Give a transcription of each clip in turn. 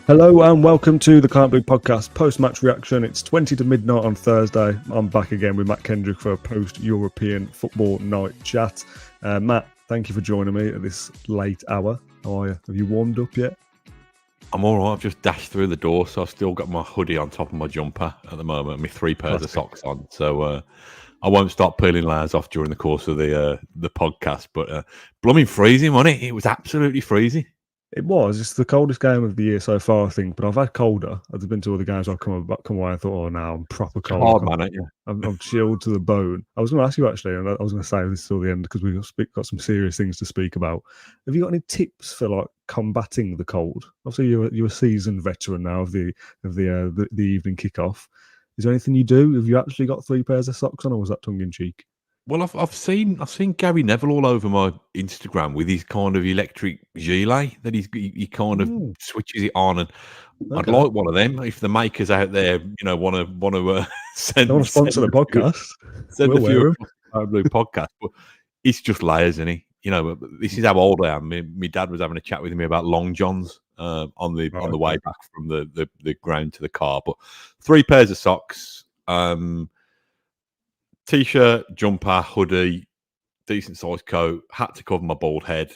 Hello and welcome to the Can't Blue Podcast post-match reaction. It's 20 to midnight on Thursday. I'm back again with Mat Kendrick for a post-European football night chat. Matt, thank you for joining me at this late hour. How are you? Have you warmed up yet? I'm all right. I've just dashed through the door, so I've still got my hoodie on top of my jumper at the moment and my 3 pairs of socks on. So I won't start peeling layers off during the course of the podcast. But blooming freezing, wasn't it? It was absolutely freezing. It was. It's the coldest game of the year so far, I think. But I've had colder. I've been to other games. I've come away and thought, oh, now I'm proper cold. Hard man, ain't you? I'm chilled to the bone. I was going to ask you actually, and I was going to say this till the end because we've got some serious things to speak about. Have you got any tips for like combating the cold? Obviously, you're a seasoned veteran now of the evening kickoff. Is there anything you do? Have you actually got 3 pairs of socks on, or was that tongue in cheek? Well, I've seen Gary Neville all over my Instagram with his kind of electric gilet that he kind of switches it on, and okay. I'd like one of them. If the makers out there, want to send, want to sponsor the podcast, send a few Blue podcast. But it's just layers, isn't it? This is how old I am. My dad was having a chat with me about long johns on the way back from the ground to the car. But 3 pairs of socks. T-shirt, jumper, hoodie, decent sized coat, hat to cover my bald head,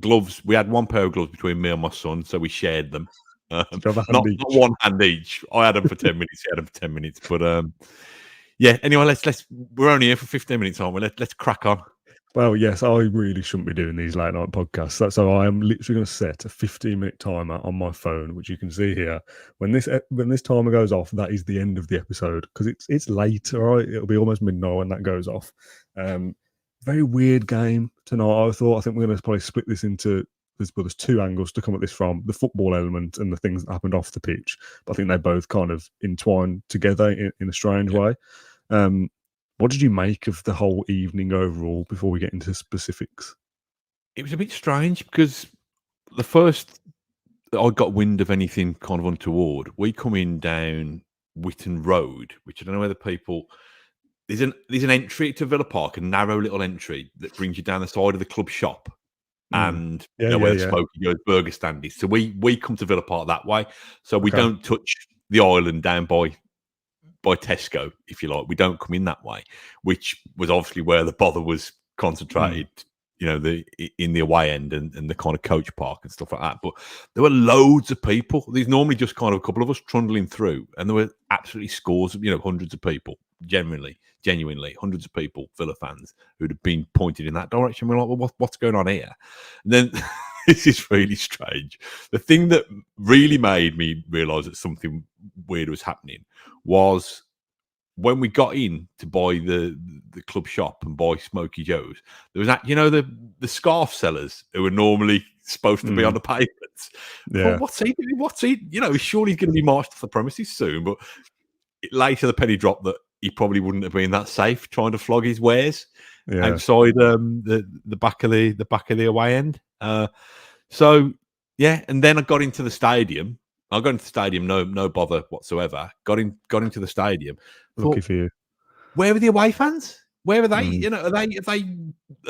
gloves. We had 1 pair of gloves between me and my son, so we shared them. Not 1 hand each. I had them for 10 minutes. He had them for 10 minutes. But yeah. Anyway, let's. We're only here for 15 minutes, aren't we? Let's crack on. Well, yes, I really shouldn't be doing these late night podcasts. So I am literally going to set a 15-minute timer on my phone, which you can see here. When this timer goes off, that is the end of the episode because it's late. All right, it'll be almost midnight when that goes off. Very weird game tonight. I think we're going to probably split this into. There's 2 angles to come at this from: the football element and the things that happened off the pitch. But I think they both kind of entwine together in a strange way. What did you make of the whole evening overall before we get into specifics? It was a bit strange because the first I got wind of anything kind of untoward, we come in down Witten Road, which I don't know whether people... There's an entry to Villa Park, a narrow little entry that brings you down the side of the club shop and where the Smoky Joe's burger stand is. So we come to Villa Park that way. So we don't touch the island down by Tesco, if you like. We don't come in that way, which was obviously where the bother was concentrated, in the away end and the kind of coach park and stuff like that. But there were loads of people. There's normally just kind of a couple of us trundling through, and there were absolutely scores of, hundreds of people, genuinely hundreds of people, Villa fans, who'd have been pointed in that direction. We're like, well, what's going on here? And then this is really strange. The thing that really made me realise that something weird was happening was when we got in to buy the club shop and buy Smoky Joe's, there was that, the scarf sellers who were normally supposed to be on the pavements. Yeah. Well, what's he doing? Surely he's going to be marched off the premises soon. But later the penny dropped that he probably wouldn't have been that safe trying to flog his wares outside the back of the away end. So yeah, and then I got into the stadium. No bother whatsoever. Got into the stadium. Lucky for you. Where are the away fans? Where are they? Have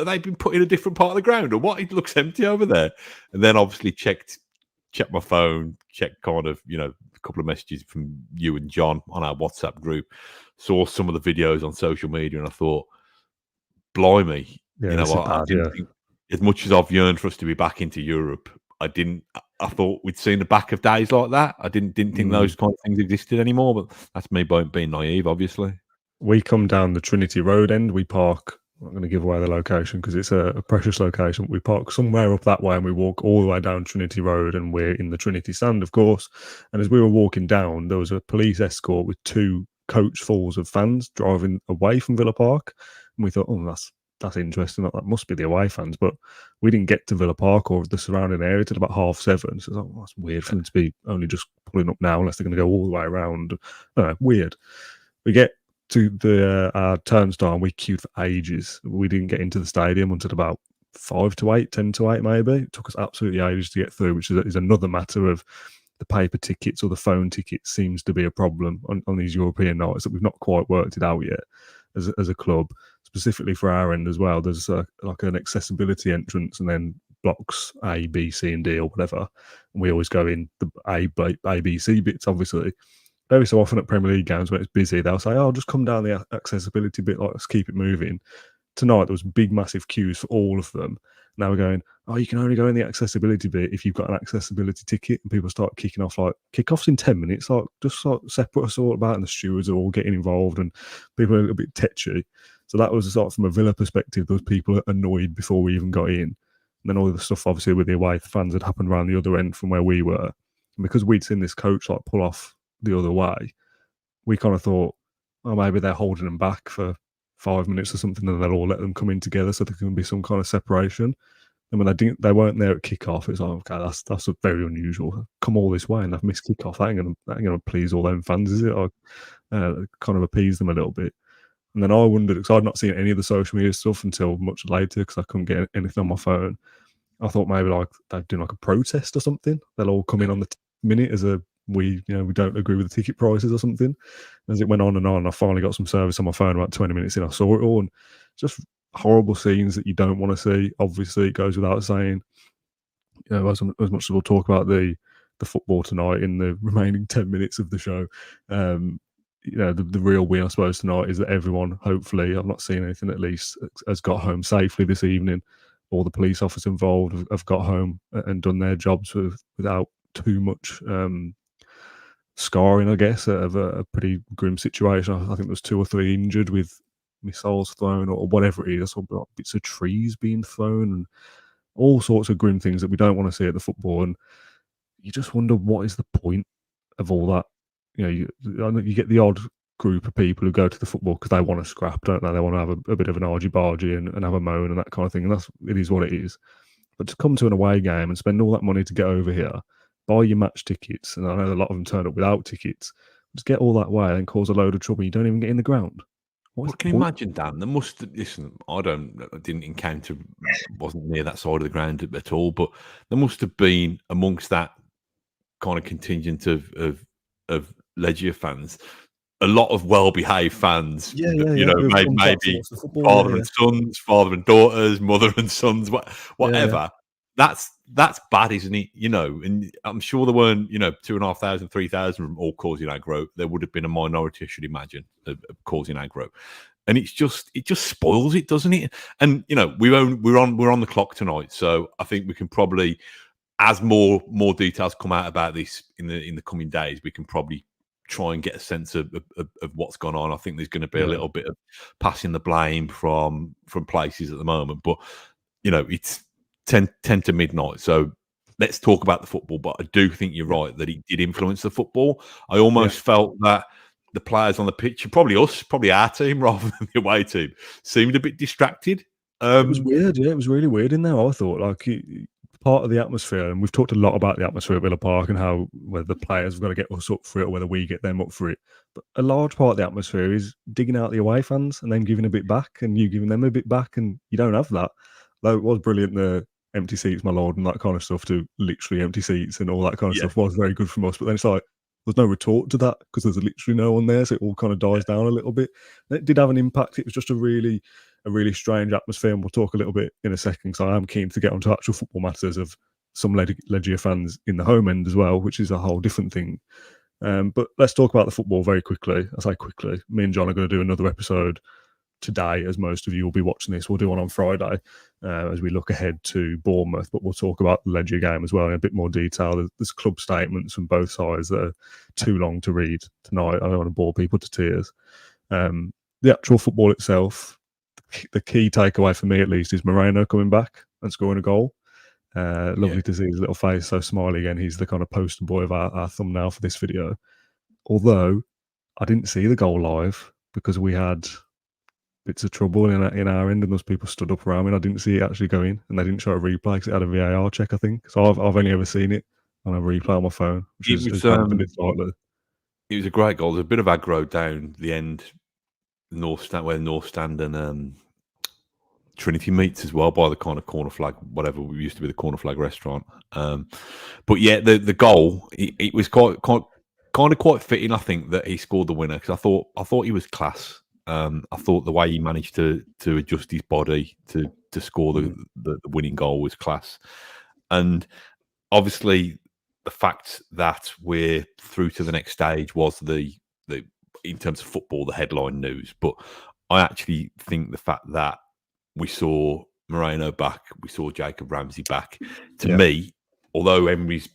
they been put in a different part of the ground or what? It looks empty over there. And then obviously checked my phone, checked kind of, a couple of messages from you and John on our WhatsApp group, saw some of the videos on social media, and I thought, blimey, I didn't think, as much as I've yearned for us to be back into Europe, I thought we'd seen the back of days like that. I didn't think those kind of things existed anymore, but that's me being naive, obviously. We come down the Trinity Road end. We park, I'm not going to give away the location because it's a precious location. We park somewhere up that way and we walk all the way down Trinity Road, and we're in the Trinity Stand, of course. And as we were walking down, there was a police escort with 2 coachfuls of fans driving away from Villa Park. And we thought, oh, that's interesting. That must be the away fans. But we didn't get to Villa Park or the surrounding area till about 7:30. So that's weird for them to be only just pulling up now unless they're going to go all the way around. Weird. We get to our turnstile and we queued for ages. We didn't get into the stadium until about 5 to 8, 10 to 8 maybe. It took us absolutely ages to get through, which is another matter of the paper tickets or the phone tickets seems to be a problem on these European nights that we've not quite worked it out yet as a club. Specifically for our end as well, there's like an accessibility entrance and then blocks A, B, C, and D or whatever, and we always go in the A, B, C bits, obviously. Very so often at Premier League games when it's busy, they'll say, "Oh, just come down the accessibility bit, like, let's keep it moving." Tonight there was big, massive queues for all of them. Now we're going, "Oh, you can only go in the accessibility bit if you've got an accessibility ticket," and people start kicking off like kickoffs in 10 minutes, like just like separate us all about, and the stewards are all getting involved, and people are a little bit tetchy. So that was sort of from a Villa perspective. There was people annoyed before we even got in, and then all the stuff obviously with the away fans had happened around the other end from where we were, and because we'd seen this coach like pull off the other way, we kind of thought, oh, maybe they're holding them back for 5 minutes or something, and they'll all let them come in together so there can be some kind of separation. And when they weren't there at kickoff, it's like, okay, that's very unusual. Come all this way and they've missed kickoff. That ain't gonna please all them fans, is it? Or kind of appease them a little bit. And then I wondered, because I'd not seen any of the social media stuff until much later, because I couldn't get anything on my phone. I thought maybe like they'd do like a protest or something. They'll all come in on the minute as a we don't agree with the ticket prices or something. As it went on, I finally got some service on my phone about 20 minutes in. I saw it all, and just horrible scenes that you don't want to see. Obviously, it goes without saying. As much as we'll talk about the football tonight in the remaining 10 minutes of the show, the real win, I suppose, tonight is that everyone, hopefully, I've not seen anything at least, has got home safely this evening. All the police officers involved have got home and done their jobs without too much scarring, I guess, of a pretty grim situation. I think there was 2 or 3 injured with missiles thrown or whatever it is. I saw like bits of trees being thrown and all sorts of grim things that we don't want to see at the football. And you just wonder, what is the point of all that? You get the odd group of people who go to the football because they want to scrap, don't they? They want to have a bit of an argy-bargy and have a moan and that kind of thing. And it is what it is. But to come to an away game and spend all that money to get over here, buy your match tickets, and I know a lot of them turn up without tickets, just get all that way and cause a load of trouble. You don't even get in the ground. Well, can you imagine, Dan? There must listen. I didn't encounter, wasn't near that side of the ground at all. But there must have been amongst that kind of contingent of Legia fans, a lot of well-behaved fans. Maybe father and sons, father and daughters, mother and sons, whatever. Yeah. That's bad, isn't it? And I'm sure there weren't, 2,500, 3,000 of them all causing aggro. There would have been a minority, I should imagine, of causing aggro. And it just spoils it, doesn't it? And we're on the clock tonight, so I think we can probably, as more details come out about this in the coming days, we can probably try and get a sense of what's gone on. I think there's going to be a little bit of passing the blame from places at the moment, but it's 10 to midnight, so let's talk about the football. But I do think you're right that it did influence the football. I almost felt that the players on the pitch, probably our team rather than the away team, seemed a bit distracted. It was weird, it was really weird in there. I thought, like, part of the atmosphere, and we've talked a lot about the atmosphere at Villa Park and how whether the players have got to get us up for it or whether we get them up for it. But a large part of the atmosphere is digging out the away fans and then giving a bit back, and you giving them a bit back, and you don't have that. Though it was brilliant, the empty seats, my lord, and that kind of stuff, to literally empty seats and all that kind of stuff was very good from us. But then it's like, there's no retort to that because there's literally no one there, so it all kind of dies down a little bit. And it did have an impact. It was just a really strange atmosphere, and we'll talk a little bit in a second, because I am keen to get onto actual football matters of some Legia fans in the home end as well, which is a whole different thing. But let's talk about the football very quickly. I say quickly. Me and John are going to do another episode today, as most of you will be watching this. We'll do one on Friday as we look ahead to Bournemouth, but we'll talk about the Legia game as well in a bit more detail. There's club statements from both sides that are too long to read tonight. I don't want to bore people to tears. The actual football itself, the key takeaway for me at least is Moreno coming back and scoring a goal. Lovely to see his little face so smiley again. He's the kind of poster boy of our thumbnail for this video. Although I didn't see the goal live because we had bits of trouble in our end, and those people stood up around me, and I didn't see it actually go in, and they didn't show a replay because it had a VAR check, I think. So I've only ever seen it on a replay on my phone, which is slightly. It was a great goal. There's a bit of aggro down the end, where North Stand and Trinity meets as well, by the kind of corner flag, whatever we used to be the corner flag restaurant. But yeah, the goal, it was quite fitting, I think, that he scored the winner, because I thought he was class. I thought the way he managed to adjust his body to score the winning goal was class. And obviously, the fact that we're through to the next stage was the in terms of football, the headline news. But I actually think the fact that we saw Moreno back, we saw Jacob Ramsey back, to me, although Emery's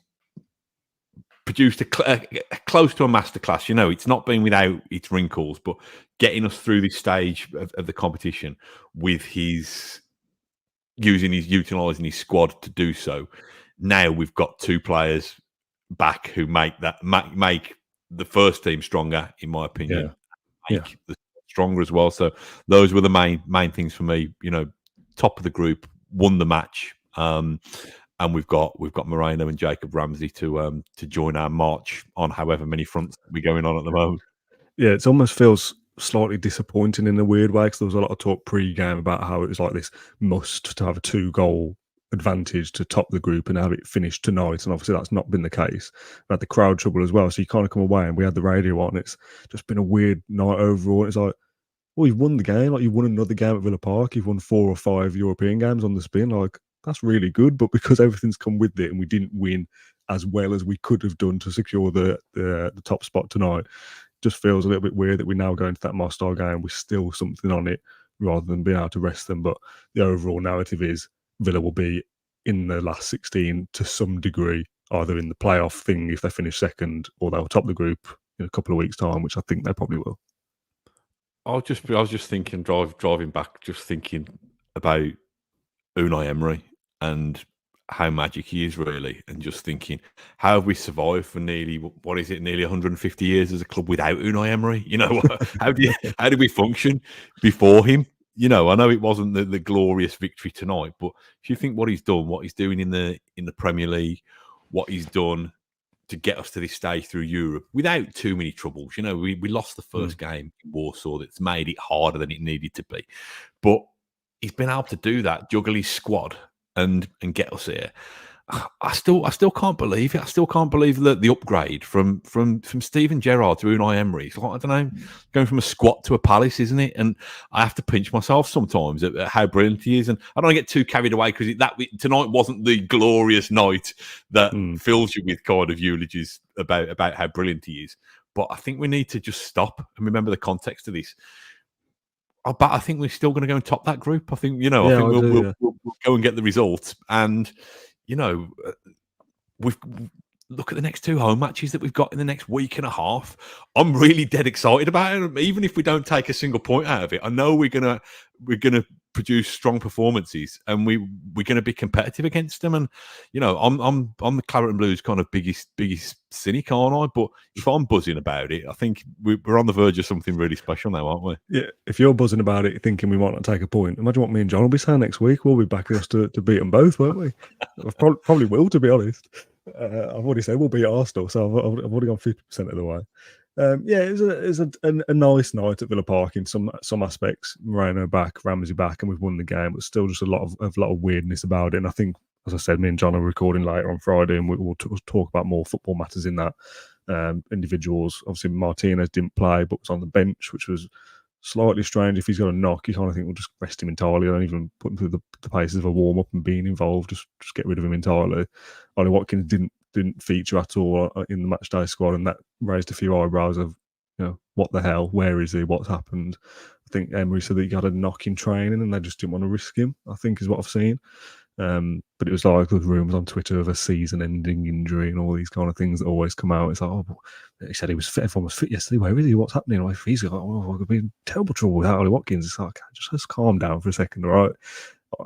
produced close to a masterclass, it's not been without its wrinkles, but getting us through this stage of the competition with utilising his squad to do so. Now we've got two players back who make the first team stronger, in my opinion. Make the stronger as well. So those were the main things for me. Top of the group, won the match, and we've got Moreno and Jacob Ramsey to join our march on however many fronts we're going on at the moment. Yeah, it almost feels slightly disappointing in a weird way, because there was a lot of talk pre-game about how it was like this must to have a 2-goal advantage to top the group and have it finished tonight, and obviously that's not been the case. We had the crowd trouble as well, so you kind of come away, and we had the radio on. It's just been a weird night overall. It's like, well, you've won the game, like you won another game at Villa Park, you've won 4 or 5 European games on the spin, like that's really good. But because everything's come with it and we didn't win as well as we could have done to secure the top spot tonight, just feels a little bit weird that we now go into that Mostar game with still something on it rather than being able to rest them. But the overall narrative is Villa will be in the last 16 to some degree, either in the playoff thing if they finish second, or they'll top the group in a couple of weeks' time, which I think they probably will. I was just thinking, driving back, just thinking about Unai Emery and how magic he is, really, and just thinking, how have we survived for nearly 150 years as a club without Unai Emery? How did we function before him? I know it wasn't the glorious victory tonight, but if you think what he's done, what he's doing in the Premier League, what he's done to get us to this stage through Europe without too many troubles. We lost the first game in Warsaw. That's made it harder than it needed to be, but he's been able to do that, juggle his squad and get us here. I still can't believe it. I still can't believe that the upgrade from Steven Gerrard to Unai Emery. It's like, I don't know, going from a squat to a palace, isn't it? And I have to pinch myself sometimes at how brilliant he is. And I don't want to get too carried away, because tonight wasn't the glorious night that fills you with kind of eulogies about how brilliant he is. But I think we need to just stop and remember the context of this. I think we're still going to go and top that group. I think, we'll go and get the results. And we've look at the next 2 home matches that we've got in the next week and a half. I'm really dead excited about it. Even if we don't take a single point out of it, I know we're gonna produce strong performances, and we're gonna be competitive against them. And I'm the Claret and Blues kind of biggest cynic, aren't I? But if I'm buzzing about it, I think we're on the verge of something really special now, aren't we? Yeah. If you're buzzing about it, thinking we might not take a point, imagine what me and John will be saying next week. We'll be backing us to beat them both, won't we? I probably will, to be honest. I've already said we'll beat Arsenal, so I've already gone 50% of the way. It was a nice night at Villa Park in some aspects. Moreno back, Ramsey back, and we've won the game. But still, just a lot of weirdness about it. And I think, as I said, me and John are recording later on Friday, and we'll talk about more football matters in that. Individuals, obviously, Martinez didn't play, but was on the bench, which was slightly strange. If he's got a knock, you kind of think we'll just rest him entirely. Don't even put him through the paces of a warm up and being involved. Just get rid of him entirely. Ollie Watkins didn't feature at all in the matchday squad, and that raised a few eyebrows of, what the hell? Where is he? What's happened? I think Emery said that he got a knock in training, and they just didn't want to risk him, I think is what I've seen. But it was like there was rumours on Twitter of a season-ending injury and all these kind of things that always come out. It's like, he said he was fit. Everyone was fit yesterday. Where is he? What's happening? If he's got, I could be in terrible trouble without Ollie Watkins. It's like, just calm down for a second, all right?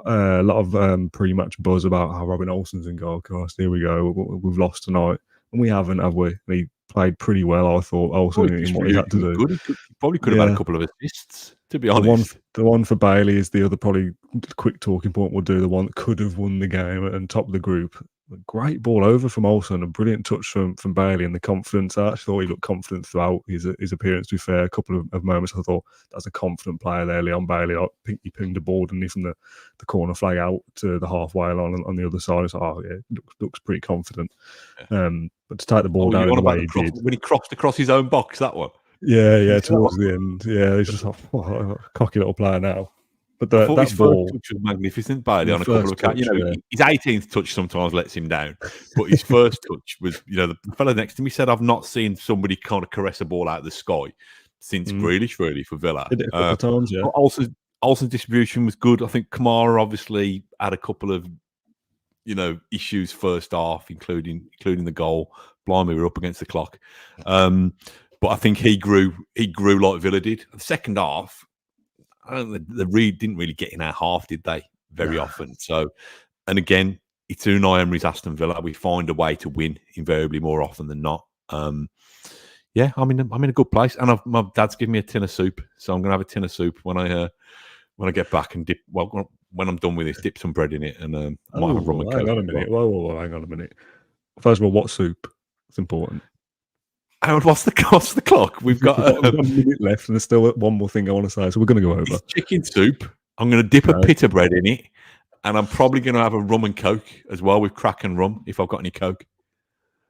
A lot of pre-match buzz about how Robin Olsen's in goal. Christ, here we go. We've lost tonight, and we haven't, have we? And he played pretty well, I thought. Olsen in what he had to do. He probably could have had a couple of assists, to be honest. The one for Bailey is the other probably quick talking point we'll do. The one that could have won the game and top of the group. A great ball over from Olsen, a brilliant touch from Bailey, and the confidence. I actually thought he looked confident throughout his appearance, to be fair. A couple of moments I thought that's a confident player there, Leon Bailey. I think he pinged the ball, didn't he, from the corner flag out to the halfway line on the other side. It's like, looks pretty confident. But to take the ball down in the way he did. When he crossed across his own box, that one. Yeah, towards the end. Yeah, he's just like, oh, cocky little player now. But I thought that his ball, first touch was magnificent, Bailey, the on a couple of first occasions. touch, You know, his 18th touch sometimes lets him down, but his first touch was, you know, the fellow next to me said, I've not seen somebody kind of caress a ball out of the sky since Grealish, really, for Villa. did it a couple of times, yeah. Also, distribution was good. I think Kamara obviously had a couple of, you know, issues first half, including the goal. Blimey, we're up against the clock. But I think he grew like Villa did. The second half, I don't know, they didn't really get in our half, did they? Very often. So, and again, it's Unai Emery's Aston Villa. We find a way to win invariably more often than not. Yeah, I'm in a good place, and my dad's giving me a tin of soup, so I'm gonna have a tin of soup when I get back and dip. Well, when I'm done with this, dip some bread in it, and I might have a rum and coke. Hang on a minute. Whoa, hang on a minute. First of all, what soup? It's important. What's the clock? We've got a minute left, and there's still one more thing I want to say, so we're going to go over. It's chicken soup. I'm going to dip a pita bread in it, and I'm probably going to have a rum and coke as well with crack and rum if I've got any coke.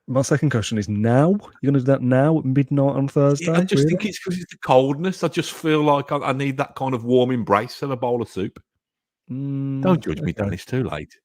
My second question is now? You're going to do that now at midnight on Thursday? Yeah, I just think it's because it's the coldness. I just feel like I need that kind of warm embrace of a bowl of soup. Don't judge me, Dan. It's too late.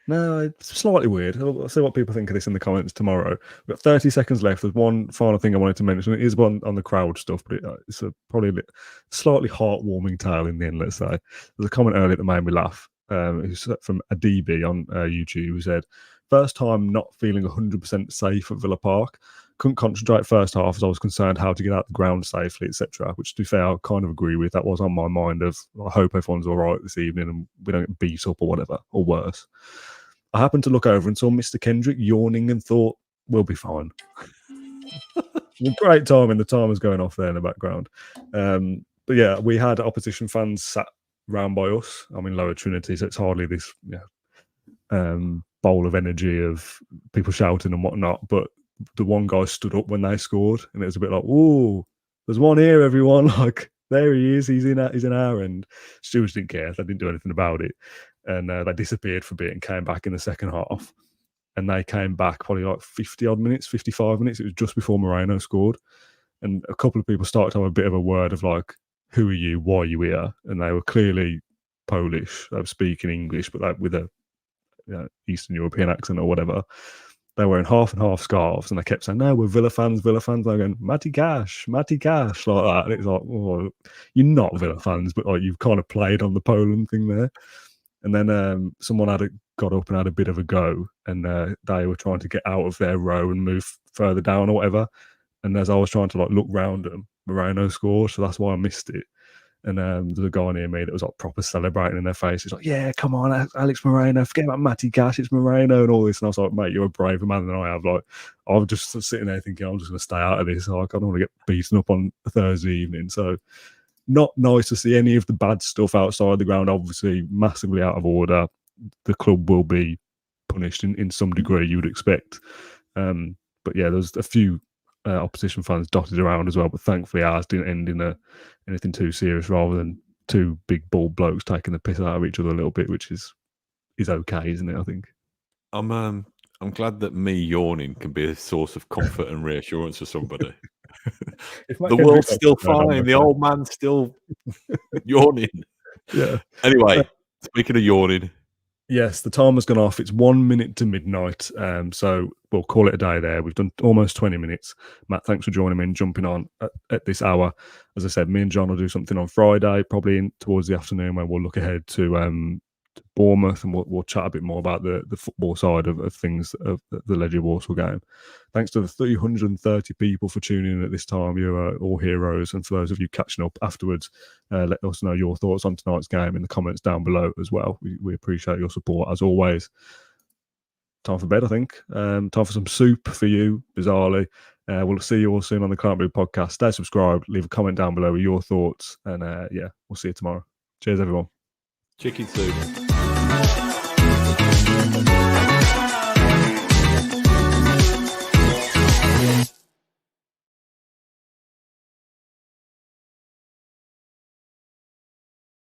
No, it's slightly weird. I'll see what people think of this in the comments tomorrow. We've got 30 seconds left. There's one final thing I wanted to mention. It is one on the crowd stuff, but it's probably a slightly heartwarming tale in the end, let's say. There's a comment earlier that made me laugh. Who's from a DB on YouTube who said, first time not feeling 100% safe at Villa Park. Couldn't concentrate first half as I was concerned how to get out the ground safely, etc. Which, to be fair, I kind of agree with. That was on my mind of, I hope everyone's all right this evening and we don't get beat up or whatever, or worse. I happened to look over and saw Mr. Kendrick yawning and thought, we'll be fine. Great time, and the time was going off there in the background. But yeah, we had opposition fans sat round by us. I'm in Lower Trinity, so it's hardly this bowl of energy of people shouting and whatnot. But the one guy stood up when they scored, and it was a bit like, "Ooh, there's one here, everyone!" Like, there he is. He's in our end. Stewards didn't care. They didn't do anything about it, and they disappeared for a bit and came back in the second half. And they came back probably like 50-odd minutes, 55 minutes. It was just before Moreno scored, and a couple of people started to have a bit of a word of like, "Who are you? Why are you here?" And they were clearly Polish. They were speaking English, but like with a Eastern European accent or whatever. They were wearing half and half scarves, and they kept saying, "No, we're Villa fans, Villa fans." They're going, Matty Gash, like that. And it's like, oh, you're not Villa fans, but like you've kind of played on the Poland thing there. And then someone got up and had a bit of a go, and they were trying to get out of their row and move further down or whatever. And as I was trying to like look round them, Moreno scored, so that's why I missed it. And there's a guy near me that was like proper celebrating in their face. He's like, "Yeah, come on, Alex Moreno, forget about Matty Gash, it's Moreno," and all this. And I was like, "Mate, you're a braver man than I have." Like, I'm just sitting there thinking, I'm just going to stay out of this. Like, I don't want to get beaten up on a Thursday evening. So, not nice to see any of the bad stuff outside the ground. Obviously, massively out of order. The club will be punished in some degree, you would expect. But yeah, there's a few opposition fans dotted around as well, but thankfully ours didn't end in anything too serious, rather than two big bald blokes taking the piss out of each other a little bit, which is okay, isn't it? I think. I'm glad that me yawning can be a source of comfort and reassurance for somebody. The world's still fine. The old man's still yawning. Yeah. Anyway, speaking of yawning. Yes, the timer's gone off. It's 1 minute to midnight. So we'll call it a day there. We've done almost 20 minutes. Matt, thanks for joining me and jumping on at this hour. As I said, me and John will do something on Friday, probably towards the afternoon, where we'll look ahead to Bournemouth, and we'll chat a bit more about the football side of things of the Legia Warsaw game. Thanks to the 330 people for tuning in at this time. You're all heroes. And for those of you catching up afterwards, let us know your thoughts on tonight's game in the comments down below as well. We appreciate your support as always. Time for bed, I think. Time for some soup for you, bizarrely. We'll see you all soon on the Can't Breathe podcast. Stay subscribed, leave a comment down below with your thoughts, and we'll see you tomorrow. Cheers, everyone. Chicken soup.